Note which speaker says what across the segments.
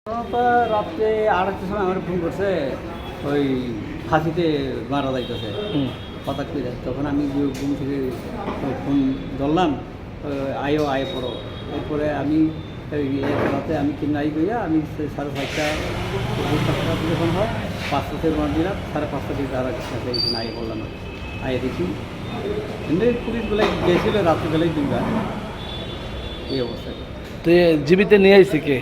Speaker 1: রাত্রে 8টার সময় আমার ফোন করছে, ওই ফাঁসিতে মারা যাইতেছে হঠাৎ করে। তখন আমি ঘুম থেকে ফোন ধরলাম, আয়ে পড়ো। এরপরে আমি রাতে আমি কিনাই গইয়া আমি 5:30 যখন হয় 5টা থেকে রওনা দিলাম, 5:30 দিকে তারা এখানে আয়ে পড়লাম। আয়ে দেখি এমনি পুলিশগুলো গেছিলো রাত্রিবেলায় 2বার। এই অবস্থা।
Speaker 2: তো জীবিতে নিয়ে আইছে কে?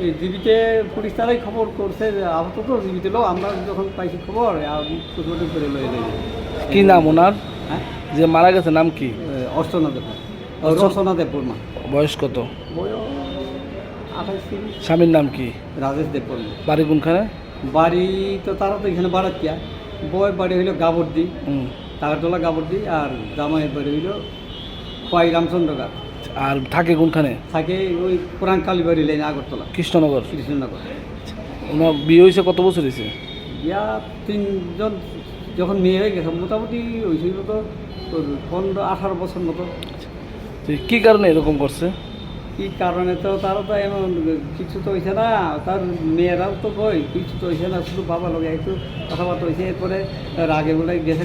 Speaker 1: এই জীবিতে পুলিশ তারাই খবর করছে যে আপাতত জীবিত লোক। আমরা যখন পাইছি খবর ছোটো করে লয়ে যাই।
Speaker 2: কি নাম ওনার?
Speaker 1: হ্যাঁ,
Speaker 2: যে মারা গেছে নাম কি?
Speaker 1: অর্চনা দেব, রচনা দেববর্মা।
Speaker 2: বয়স কত?
Speaker 1: বয়স 28-30।
Speaker 2: স্বামীর নাম কি?
Speaker 1: রাজেশ দেববর্মা।
Speaker 2: বাড়ি কোনখানে?
Speaker 1: বাড়ি তো তারা তো এখানে বাড়াচ্ছিয়া। বউয়ের বাড়ি হইল গাবর্দি, তাগারতলা গাবর্দি। আর জামাইয়ের বাড়ি হইল খোয়াই রামচন্দ্রগা।
Speaker 2: আর থাকে কোনখানে?
Speaker 1: থাকে ওই পুরান কালীবাড়ি লাইন, আগরতলা,
Speaker 2: কৃষ্ণনগর।
Speaker 1: কৃষ্ণনগর।
Speaker 2: ওনার বিয়ে হয়েছে কত বছর হয়েছে?
Speaker 1: ইয়া 3জন যখন মেয়ে হয়ে গেছে, মোটামুটি হয়েছিল তো 15-18 বছর মতো।
Speaker 2: তো কি কারণে এরকম করছে?
Speaker 1: কী কারণে তো তারও তো এমন কিছু তো হয়েছে না, তার মেয়েরাও তো কই কিছু তো হয়েছে না, শুধু বাবা লোক একটু কথাবার্তা হয়েছে। এরপরে রাগে বলে গেছে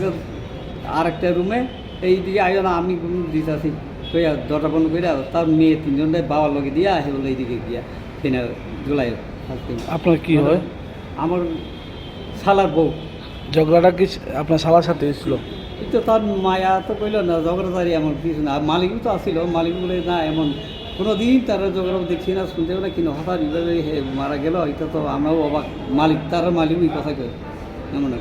Speaker 1: আর একটা রুমে, এই দিকে আইও না, আমি দিতে আসি কইয়া দরজা বন্ধ করে তার মেয়ে 3জনটাই বাবার লগে দিয়া আসে বলে এইদিকে গিয়া কিনা জুলাই।
Speaker 2: আপনার কি হয়?
Speaker 1: আমার শালার বউ।
Speaker 2: ঝগড়াটা কি আপনার শালার সাথে হয়েছিল?
Speaker 1: কিন্তু তার মায়া তো কইল না, ঝগড়াদারি এমন কিছু না। মালিকও তো আসছিল, মালিক বলে না এমন কোনো দিন তারা ঝগড়া দেখছি না, শুনতেও না, কিন্তু হঠাৎ এইভাবে মারা গেল। এটা তো আমরাও অবাক। মালিক তার মালিকই কথা কয় এমন।